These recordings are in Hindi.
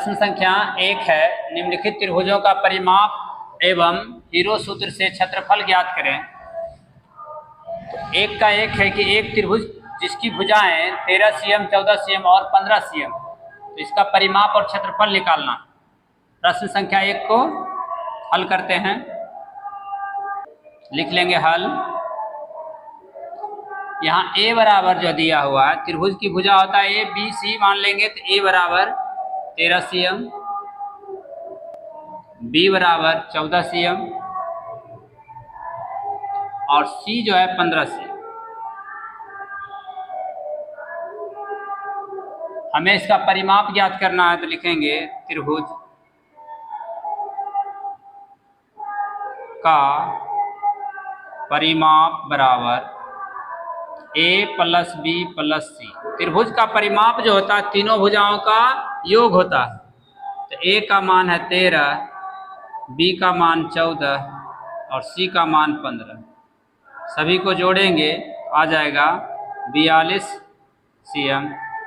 प्रश्न संख्या 1 है, निम्नलिखित त्रिभुजों का परिमाप एवं हीरो सूत्र से क्षेत्रफल ज्ञात करें। तो एक का एक है कि एक त्रिभुज जिसकी भुजाएं 13 cm, 14 cm और 15 cm, तो इसका परिमाप और क्षेत्रफल निकालना। प्रश्न संख्या 1 को हल करते हैं। लिख लेंगे हल। यहाँ a बराबर जो दिया हुआ है, त्रिभुज की भुजा होता है a b c, मान लेंगे तो a बराबर 13 cm, b बराबर 14 cm और c जो है 15 cm। हमें इसका परिमाप ज्ञात करना है, तो लिखेंगे त्रिभुज का परिमाप बराबर a plus b plus c। त्रिभुज का परिमाप जो होता है तीनों भुजाओं का योग होता है। तो a का मान है 13, b का मान 14 और c का मान 15। सभी को जोड़ेंगे आ जाएगा 42 cm।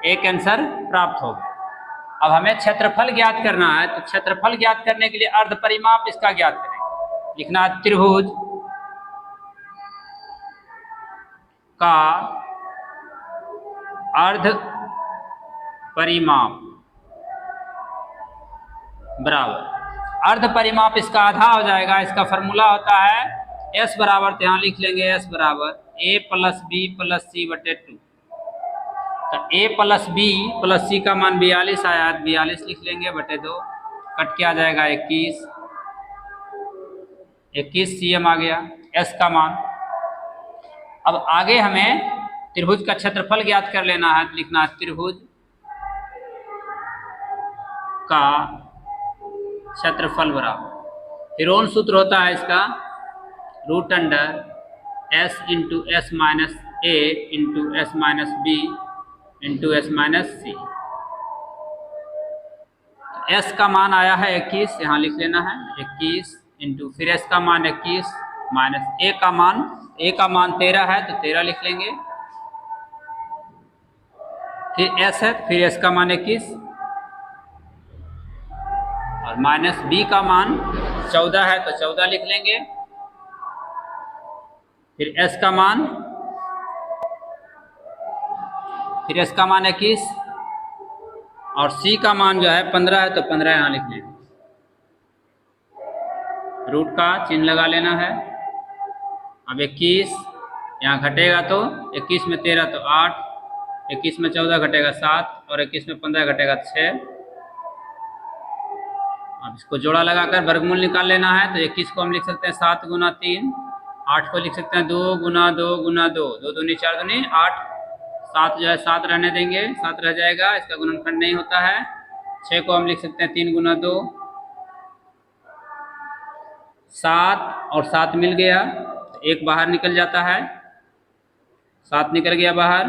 एक आंसर प्राप्त होगा। अब हमें क्षेत्रफल ज्ञात करना है, तो क्षेत्रफल ज्ञात करने के लिए अर्ध परिमाप इसका ज्ञात करेंगे। लिखना है त्रिभुज का अर्ध परिमाप बराबर, अर्ध परिमाप इसका आधा हो जाएगा। इसका फॉर्मूला होता है s बराबर, तो यहाँ लिख लेंगे s बराबर a plus b plus c बटे 2। तो a plus b plus c का मान 42 आया, 42 लिख लेंगे बटे 2, कट के आ जाएगा 21 cm आ गया s का मान। अब आगे हमें त्रिभुज का क्षेत्रफल ज्ञात कर लेना है। लिखना है त्रिभुज का क्षेत्रफल बराबर, फिर सूत्र होता है इसका root under s into s minus a into s minus b into s minus c. s का मान आया है 21, यहाँ लिख लेना है 21 इंटू फिर s का मान 21 माइनस a का मान 13 है, तो 13 लिख लेंगे। फिर s है, फिर s का मान 21 और माइनस b का मान 14 है, तो 14 लिख लेंगे। फिर s का मान 21 और c का मान जो है 15 है, तो 15 यहाँ लिख लेंगे। रूट का चिन्ह लगा लेना है। अब 21 यहाँ घटेगा, तो 21 में 13 तो 8, 21 में 14 घटेगा 7 और 21 में 15 घटेगा 6। अब इसको जोड़ा लगाकर वर्गमूल निकाल लेना है। तो 21 को हम लिख सकते हैं 7 गुना 3, 8 को लिख सकते हैं 2 गुना 2 गुना 2, 2 दूनी 4 दूनी 8, 7 जो है 7 रहने देंगे, 7 रह जाएगा, इसका गुणनखंड नहीं होता है। 6 को हम लिख सकते हैं 3 गुना 2, 7 और 7 मिल गया, तो 1 बाहर निकल जाता है, 7 निकल गया बाहर।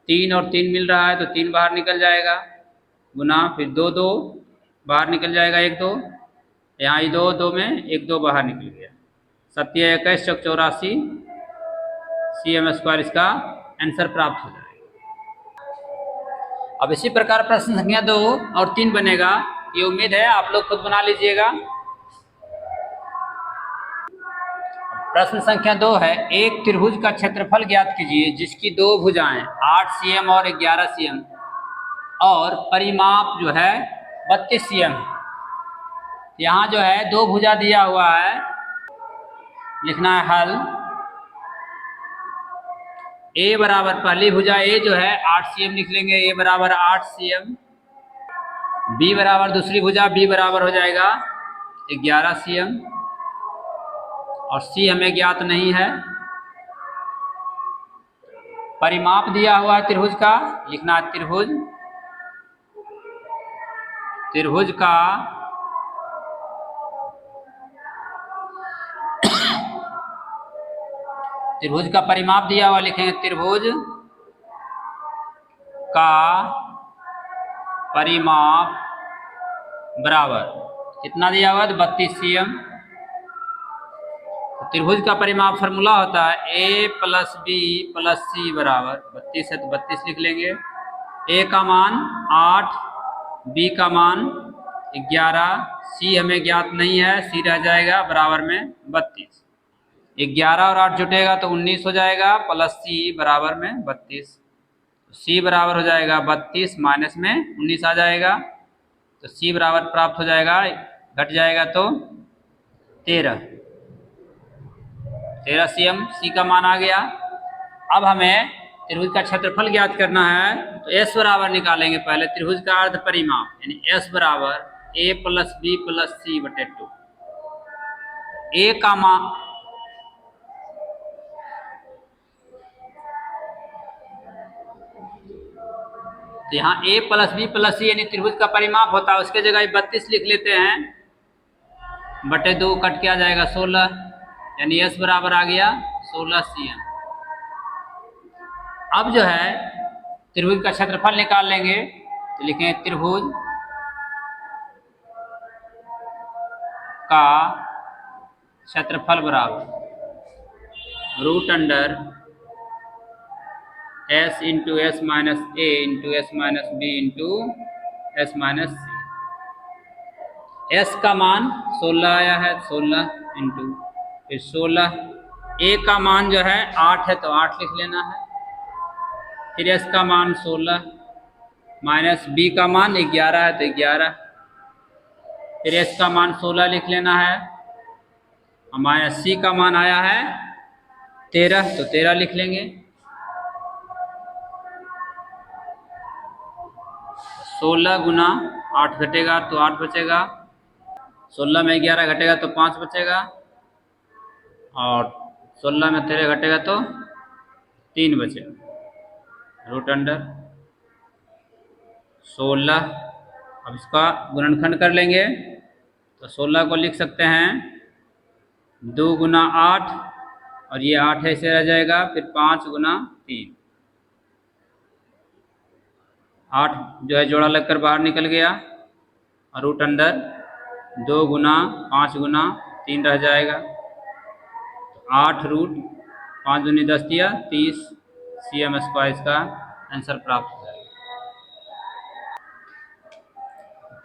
3 और 3 मिल रहा है, तो 3 बाहर निकल जाएगा, गुना फिर 2 2 बाहर निकल जाएगा, 1 2, यहाँ 2 2 में 1 2 बाहर निकल गया। 7 21 चौक 84 cm², इसका आंसर प्राप्त हो जाएगा। अब इसी प्रकार प्रश्न संख्या 2 और 3 बनेगा। ये उम्मीद है आप लोग खुद बना लीजिएगा। प्रश्न संख्या 2 है, एक त्रिभुज का क्षेत्रफल ज्ञात कीजिए जिसकी दो भुजाएं 8 cm और 11 cm और परिमाप जो है 32 cm। यहाँ जो है दो भुजा दिया हुआ है, लिखना है हल। a बराबर पहली भुजा a जो है 8 cm लिख लेंगे, a बराबर 8 cm। b बराबर दूसरी भुजा b बराबर हो जाएगा 11 cm और c हमें ज्ञात नहीं है। परिमाप दिया हुआ है त्रिभुज का, लिखना है त्रिभुज का त्रिभुज का परिमाप दिया हुआ, लिखेंगे त्रिभुज का परिमाप बराबर कितना दिया हुआ है, 32 cm। त्रिभुज का परिमाप फार्मूला होता है a प्लस बी प्लस सी बराबर 32 है, तो 32 लिख लेंगे। a का मान 8, b का मान 11, सी हमें ज्ञात नहीं है, सी रह जाएगा बराबर में 32। 11 और 8 जुटेगा तो 19 हो जाएगा, प्लस सी बराबर में 32। सी बराबर हो जाएगा 32 माइनस में 19 आ जाएगा, तो सी बराबर प्राप्त हो जाएगा, घट जाएगा तो 13 cm, सी का मान आ गया। अब हमें त्रिभुज का क्षेत्रफल ज्ञात करना है, तो एस बराबर निकालेंगे पहले त्रिभुज का अर्ध परिमाप, यानी एस बराबर ए प्लस बी प्लस सी बटे 2। ए का मान तो यहाँ a प्लस बी प्लस सी यानी त्रिभुज का परिमाप होता है, उसके जगह 32 लिख लेते हैं, बटे 2 कट के आ जाएगा 16, यानी s बराबर आ गया 16 cm। अब जो है त्रिभुज का क्षेत्रफल निकाल लेंगे, तो लिखेंगे त्रिभुज का क्षेत्रफल बराबर root under s into s minus a into s minus b into s minus c. S का मान 16 आया है, 16 इंटू फिर 16, ए का मान जो है 8 है तो 8 लिख लेना है, फिर एस का मान 16 माइनस बी का मान 11 है तो 11, फिर एस का मान 16 लिख लेना है, और माइनस सी का मान आया है 13 तो 13 लिख लेंगे। 16 गुना 8 घटेगा तो 8 बचेगा, 16 में 11 घटेगा तो 5 बचेगा, और 16 में 13 घटेगा तो 3 बचेगा। रूट अंडर 16, अब इसका गुणनखंड कर लेंगे, तो 16 को लिख सकते हैं 2 गुना 8, और ये 8 ऐसे रह जाएगा, फिर 5 गुना 3, 8 जो है जोड़ा लगकर बाहर निकल गया, और रूट अंडर 2 गुना 5 गुना 3 रह जाएगा, 8 रूट 5 दूनी 10 दिया 30 cm स्क्वायर इसका आंसर प्राप्त हो जाएगा।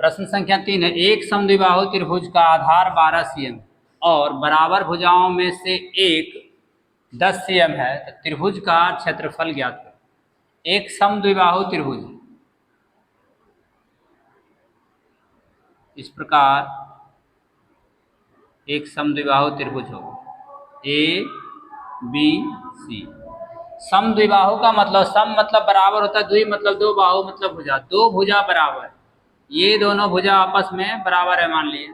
प्रश्न संख्या 3 है, एक समद्विबाहु त्रिभुज का आधार 12 cm और बराबर भुजाओं में से एक 10 cm है, तो त्रिभुज का क्षेत्रफल ज्ञात करें। एक समद्विबाहु त्रिभुज इस प्रकार एक समद्विबाहु त्रिभुज होगा ए बी सी। समद्विबाहु का मतलब, सम मतलब बराबर होता है, द्वि मतलब दो, बाहु मतलब भुजा, दो भुजा बराबर, ये दोनों भुजा आपस में बराबर है मान लिए।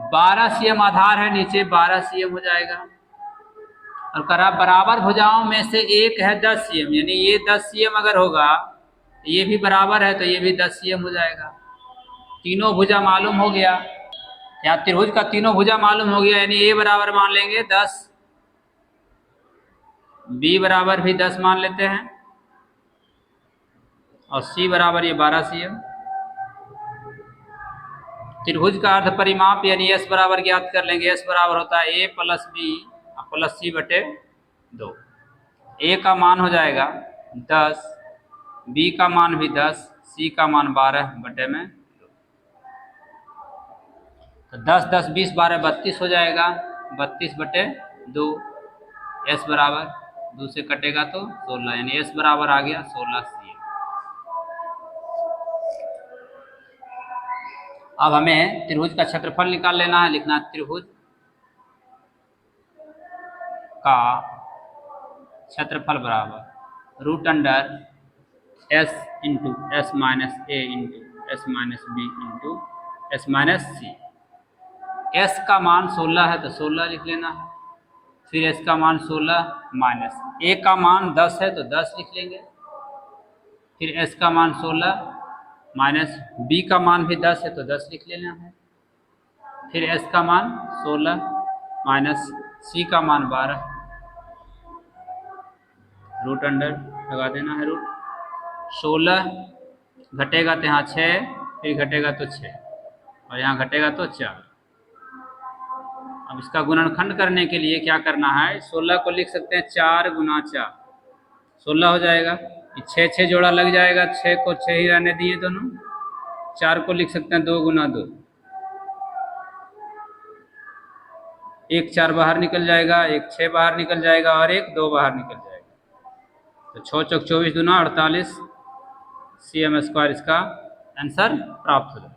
12 cm आधार है, नीचे 12 cm हो जाएगा, और करा बराबर भुजाओं में से एक है 10 cm, यानी ये 10 cm अगर होगा, ये भी बराबर है तो ये भी 10 cm हो जाएगा। तीनों भुजा मालूम हो गया, यहाँ त्रिभुज का तीनों भुजा मालूम हो गया, यानी ए बराबर मान लेंगे 10, बी बराबर भी 10 मान लेते हैं, और सी बराबर ये 12 cm। त्रिभुज का अर्ध परिमाप यानी एस बराबर ज्ञात कर लेंगे, एस बराबर होता है ए प्लस बी प्लस सी बटे 2। ए का मान हो जाएगा 10, बी का मान भी 10, सी का मान 12 बटे में 2। तो 10 10 20 12 32 हो जाएगा, 32 बटे 2। एस बराबर 2 से कटेगा तो 16, यानी एस बराबर आ गया 16 cm। अब हमें त्रिभुज का क्षेत्रफल निकाल लेना है, लिखना त्रिभुज का क्षेत्रफल बराबर root under s into s minus a into s minus b into s minus c. S का मान 16 है तो 16 लिख लेना है, फिर एस का मान 16 माइनस ए का मान 10 है तो 10 लिख लेंगे, फिर एस का मान 16 माइनस बी का मान भी 10 है तो 10 लिख लेना है, फिर एस का मान 16 माइनस सी का मान 12, रूट अंडर लगा देना है। रूट 16 घटेगा तो यहाँ 6, फिर घटेगा तो 6, और यहाँ घटेगा तो 4। अब इसका गुणनखंड करने के लिए क्या करना है, 16 को लिख सकते हैं 4 गुना 4, 16 हो जाएगा, 6 6 जोड़ा लग जाएगा, 6 को 6 ही रहने दिए दोनों, 4 को लिख सकते हैं 2 गुना 2, एक 4 बाहर निकल जाएगा, एक 6 बाहर निकल जाएगा और एक 2 बाहर निकल जाएगा। तो 6 चौक 24 दूना 48 cm² इसका आंसर प्राप्त हो जाएगा।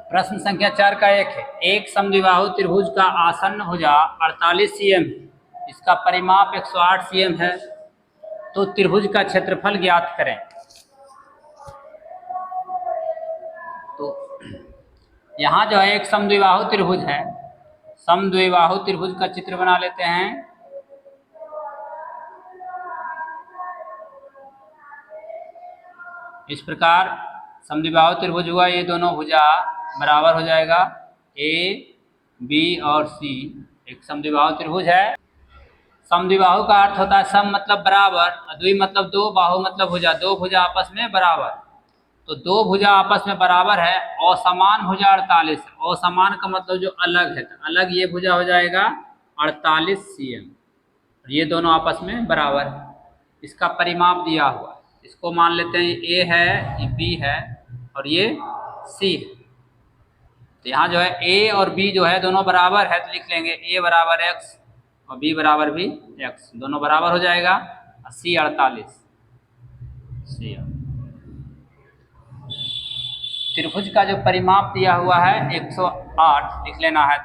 प्रश्न संख्या 4 का 1 है, एक समद्विबाहु त्रिभुज का आसन्न भुजा 48 cm है, इसका परिमाप 108 cm है, तो त्रिभुज का क्षेत्रफल ज्ञात करें। तो यहाँ जो है एक समद्विबाहु त्रिभुज है, समद्विबाहु त्रिभुज का चित्र बना लेते हैं। इस प्रकार समद्विबाहु त्रिभुज हुआ, ये दोनों भुजा बराबर हो जाएगा, ए बी और सी एक समद्विबाहु त्रिभुज है। समद्विबाहु का अर्थ होता है सम मतलब बराबर, द्वि मतलब दो, बाहु मतलब भुजा, दो भुजा आपस में बराबर। तो दो भुजा आपस में बराबर है, असमान भुजा 48 है। असमान का मतलब जो अलग है, तो अलग ये भुजा हो जाएगा 48 cm, और ये दोनों आपस में बराबर है। इसका परिमाप दिया हुआ है, इसको मान लेते हैं ए है, ये बी है और ये सी है। तो यहाँ जो है ए और बी जो है दोनों बराबर है, तो लिख लेंगे ए बराबर x और बी बराबर भी x, दोनों बराबर हो जाएगा। सी 48 सी। त्रिभुज का जो परिमाप दिया हुआ है 108 लिख लेना है।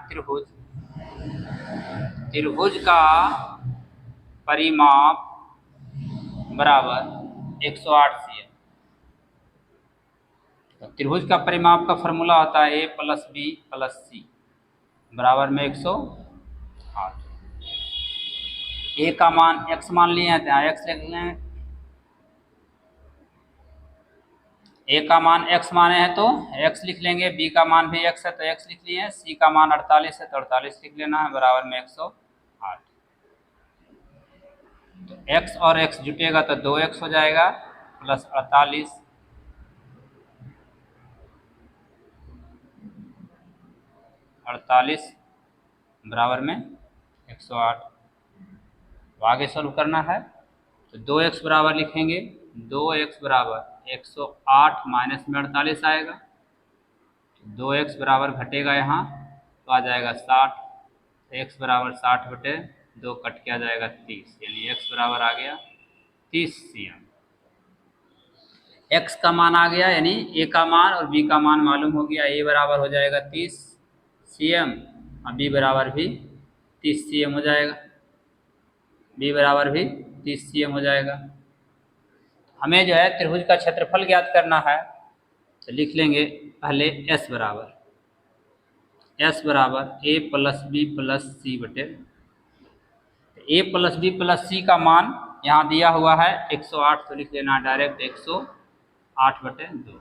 त्रिभुज का परिमाप बराबर 108 cm। तो त्रिभुज का परिमाप का फॉर्मूला होता है a प्लस बी प्लस सी बराबर में 108। a का मान x मान लिए हैं, यहाँ x लिख लें। a का मान x माने हैं तो x लिख लेंगे, b का मान भी x है तो x लिख लिए, c का मान 48 है तो 48 लिख लेना है बराबर में 108। तो x और x जुटेगा तो 2x हो जाएगा प्लस 48 बराबर में 108। तो आगे सॉल्व करना है, तो 2x बराबर लिखेंगे, 2x बराबर 108 माइनस में 48 आएगा, तो 2x बराबर घटेगा यहाँ तो आ जाएगा 60, x बराबर 60 बटे 2 कट के आ जाएगा 30, यानी x बराबर आ गया 30 cm। x का मान आ गया, यानी a का मान और b का मान मालूम हो गया। a बराबर हो जाएगा 30 cm और b बराबर भी 30 cm हो जाएगा, b बराबर भी 30 cm हो जाएगा। हमें जो है त्रिभुज का क्षेत्रफल ज्ञात करना है, तो लिख लेंगे पहले s बराबर a प्लस बी प्लस सी बटे, a प्लस बी प्लस सी का मान यहाँ दिया हुआ है 108, तो लिख लेना डायरेक्ट 108 बटे 2,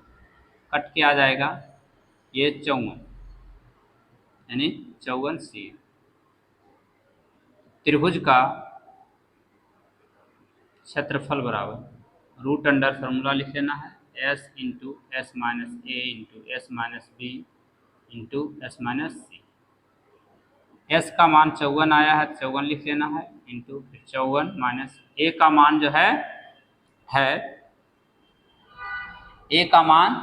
कट के आ जाएगा ये 54, यानी 54 सी। त्रिभुज का क्षेत्रफल बराबर रूट अंडर फॉर्मूला लिख लेना है, s into s minus a into s minus b into s minus c. S का मान 54 आया है, 54 लिख लेना है, इंटू 54 माइनस ए का मान जो है ए का मान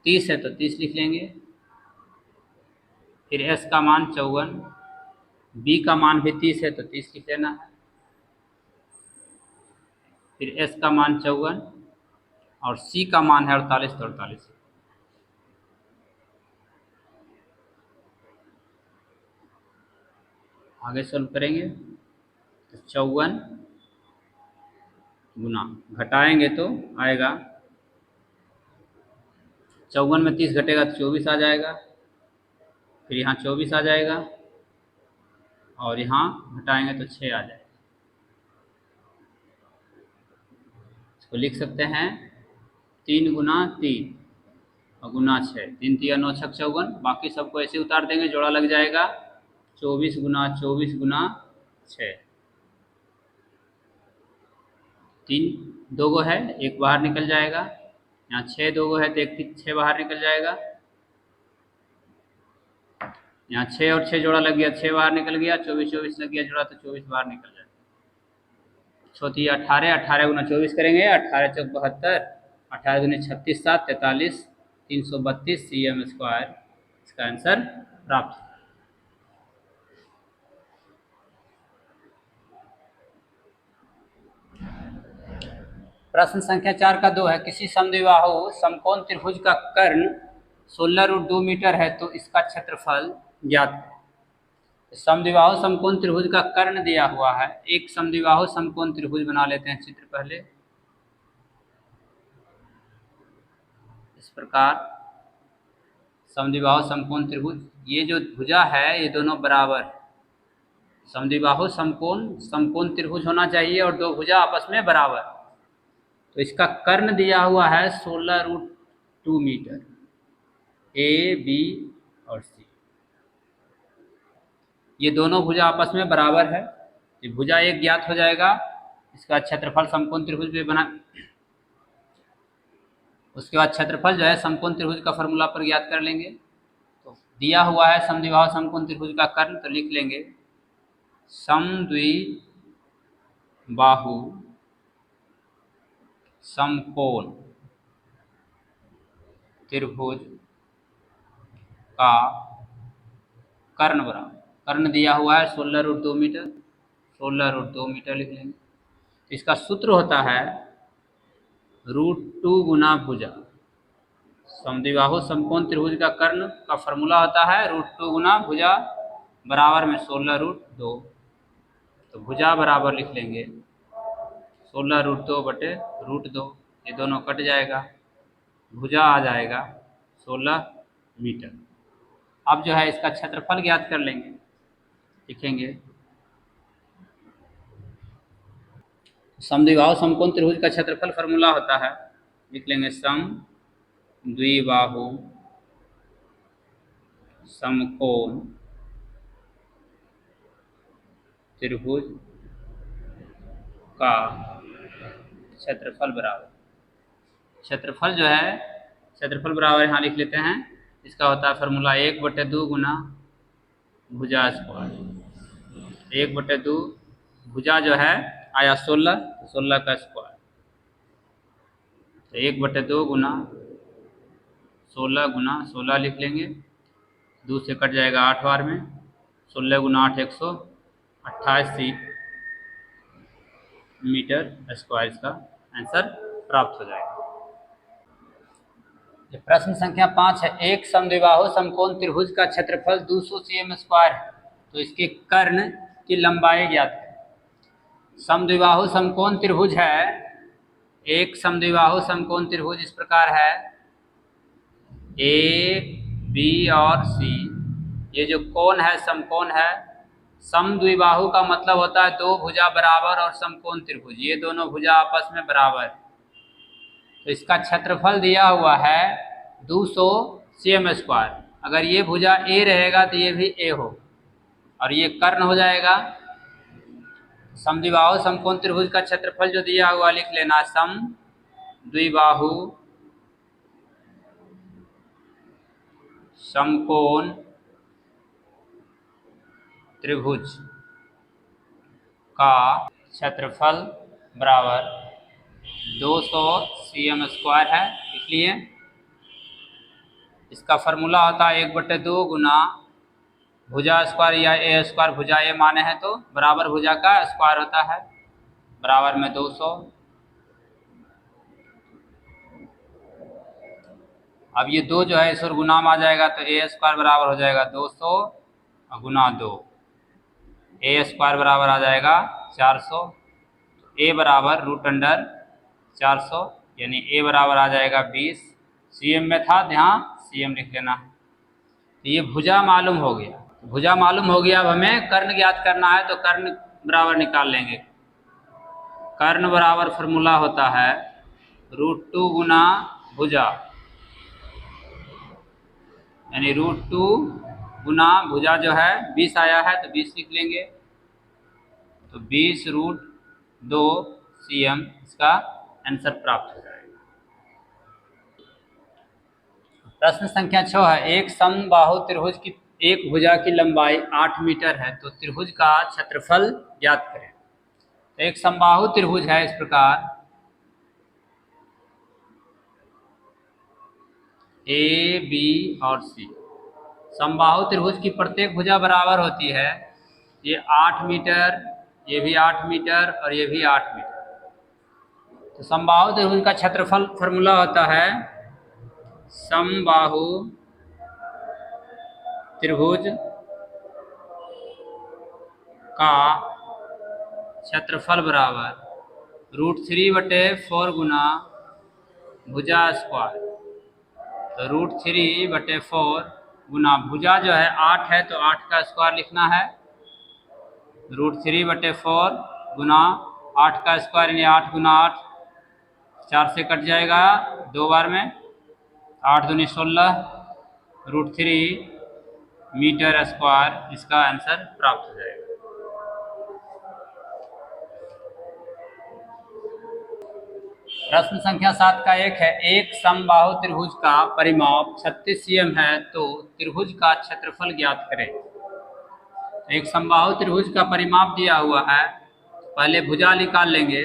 30 है तो 30 लिख लेंगे, फिर एस का मान 54, बी का मान भी 30 है तो 30 लिख लेना है, फिर एस का मान 54 और सी का मान है 48 तो 48। आगे सॉल्व करेंगे तो 54 गुना घटाएंगे तो आएगा, 54 में 30 घटेगा तो 24 आ जाएगा, फिर यहाँ 24 आ जाएगा और यहाँ घटाएंगे तो 6 आ जाएगा। इसको लिख सकते हैं 3 गुना 3 और गुना 6, 3 3 9 6 54, बाकी सबको ऐसे उतार देंगे, जोड़ा लग जाएगा 24 गुना 6, 3 दो गो है, एक बाहर निकल जाएगा, यहाँ 6 दो गो है तो एक 6 बाहर निकल जाएगा, यहाँ 6 और 6 जोड़ा लग गया, 6 बाहर निकल गया, 24 24 लग गया जोड़ा तो 24 बाहर निकल जाएगा। चौथी 18, 18 गुना 24 करेंगे, 18 चौक 72, 18 दूनी 36, 7 43, 332 cm स्क्वायर इसका आंसर प्राप्त। प्रश्न संख्या 4 का 2 है, किसी समद्विबाहु समकोण त्रिभुज का कर्ण 16√2 मीटर है तो इसका क्षेत्रफल ज्ञात है। समद्विबाहु समकोण त्रिभुज का कर्ण दिया हुआ है। एक समद्विबाहु समकोण त्रिभुज बना लेते हैं चित्र पहले इस प्रकार। समद्विबाहु समकोण त्रिभुज, ये जो भुजा है ये दोनों बराबर है। समद्विबाहु समकोण त्रिभुज होना चाहिए और दो भुजा आपस में बराबर। तो इसका कर्ण दिया हुआ है 16√2 मीटर, ए बी और सी। ये दोनों भुजा आपस में बराबर है। ये भुजा एक ज्ञात हो जाएगा, इसका क्षेत्रफल समकोण त्रिभुज पे बना। उसके बाद क्षेत्रफल जो है समकोण त्रिभुज का फॉर्मूला पर ज्ञात कर लेंगे। तो दिया हुआ है समद्विबाहु समकोण त्रिभुज का कर्ण, तो लिख लेंगे समद्विबाहु समकोण त्रिभुज का कर्ण बराबर, कर्ण दिया हुआ है 16√2 मीटर, 16√2 मीटर लिख लेंगे। इसका सूत्र होता है √2 गुना भुजा। समद्विबाहु समकोण त्रिभुज का कर्ण का फॉर्मूला होता है √2 गुना भुजा बराबर में 16√2। तो भुजा बराबर लिख लेंगे 16√2 बटे √2, ये दोनों कट जाएगा, भुजा आ जाएगा 16 मीटर। अब जो है इसका क्षेत्रफल ज्ञात कर लेंगे, लिखेंगे समद्विबाहु समकोण त्रिभुज का क्षेत्रफल फॉर्मूला होता है, लिख लेंगे समद्विबाहु समकोण त्रिभुज का क्षेत्रफल बराबर, क्षेत्रफल जो है क्षेत्रफल बराबर यहाँ लिख लेते हैं। इसका होता है फॉर्मूला 1/2 गुना भुजा स्क्वायर। 1/2 भुजा जो है आया 16, 16 का स्क्वायर। तो 1/2 गुना 16 लिख लेंगे, 2 से कट जाएगा 8 बार में, 16 गुना 8 128 मीटर स्क्वायर इसका आंसर प्राप्त हो जाएगा। प्रश्न संख्या 5 है, एक समद्विबाहु समकोण त्रिभुज का क्षेत्रफल 200 cm स्क्वायर है तो इसके कर्ण की लंबाई ज्ञात है। समद्विबाहु समकोण त्रिभुज है, एक समद्विबाहु समकोण त्रिभुज इस प्रकार है, ए बी और सी। ये जो कोण है समकोण है। समद्विबाहु का मतलब होता है दो भुजा बराबर और समकोण त्रिभुज, ये दोनों भुजा आपस में बराबर। तो इसका क्षेत्रफल दिया हुआ है 200 cm स्क्वायर। अगर ये भुजा ए रहेगा तो ये भी ए हो और ये कर्ण हो जाएगा। समद्विबाहु समकोण त्रिभुज का क्षेत्रफल जो दिया हुआ लिख लेना, समद्विबाहु समकोण त्रिभुज का क्षेत्रफल बराबर 200 cm स्क्वायर है। इसलिए इसका फॉर्मूला होता है 1/2 गुना भुजा स्क्वायर या ए स्क्वायर, भुजा ए माने हैं तो बराबर भुजा का स्क्वायर होता है, बराबर में 200। अब ये 2 जो है इस और गुना में आ जाएगा तो ए स्क्वायर बराबर हो जाएगा 200 गुना 2, ए स्क्वायर बराबर आ जाएगा 400। ए बराबर √400 यानी ए बराबर आ जाएगा 20। cm में था, यहाँ cm लिख लेना। तो ये भुजा मालूम हो गया, भुजा मालूम हो गया। अब हमें कर्ण ज्ञात करना है तो कर्ण बराबर निकाल लेंगे। कर्ण बराबर फॉर्मूला होता है √2 गुना भुजा, यानी √2 गुना भुजा जो है 20 आया है तो 20 लिख लेंगे। तो 20√2 cm इसका आंसर प्राप्त हो जाएगा। प्रश्न संख्या 6 है, एक समबाहु त्रिभुज की एक भुजा की लंबाई 8 मीटर है तो त्रिभुज का क्षेत्रफल ज्ञात करें। तो एक समबाहु त्रिभुज है इस प्रकार, ए बी और सी। समबाहु त्रिभुज की प्रत्येक भुजा बराबर होती है, ये 8 मीटर, ये भी 8 मीटर और ये भी 8 मीटर। तो समबाहु त्रिभुज का क्षेत्रफल फॉर्मूला होता है समबाहु त्रिभुज का क्षेत्रफल बराबर √3/4 गुना भुजा स्क्वायर। तो √3/4 गुना भुजा जो है 8 है तो 8 का स्क्वायर लिखना है, √3/4 गुना 8 का स्क्वायर यानी 8 गुना 8, 4 से कट जाएगा 2 बार में, 8 दूनी 16, √3 मीटर स्क्वायर इसका आंसर प्राप्त हो जाएगा। प्रश्न संख्या 7 का 1 है, एक समबाहु त्रिभुज का परिमाप 36 cm है तो त्रिभुज का क्षेत्रफल ज्ञात करें। एक समबाहु त्रिभुज का परिमाप दिया हुआ है, पहले भुजा निकाल लेंगे।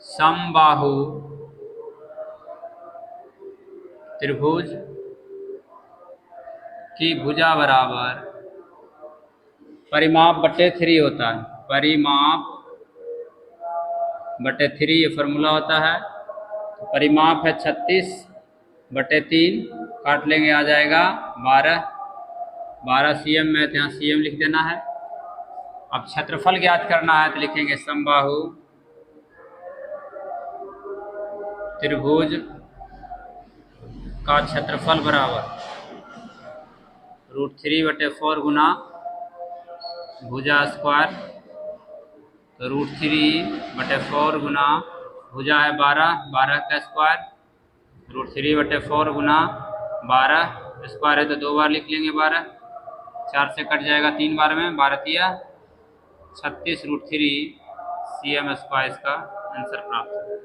समबाहु त्रिभुज की भुजा बराबर परिमाप बटे 3 होता है, परिमाप बटे 3 ये फॉर्मूला होता है। तो परिमाप है 36/3, काट लेंगे आ जाएगा 12 cm में, तो यहाँ cm लिख देना है। अब क्षेत्रफल ज्ञात करना है तो लिखेंगे समबाहु त्रिभुज का क्षेत्रफल बराबर √3/4 गुना भुजा स्क्वायर। तो √3/4 गुना भुजा है 12 का स्क्वायर, √3/4 गुना 12 स्क्वायर है तो 2 बार लिख लेंगे 12, 4 से कट जाएगा 3 बार में, 12 36 √3 cm स्क्वायर इसका आंसर प्राप्त होगा।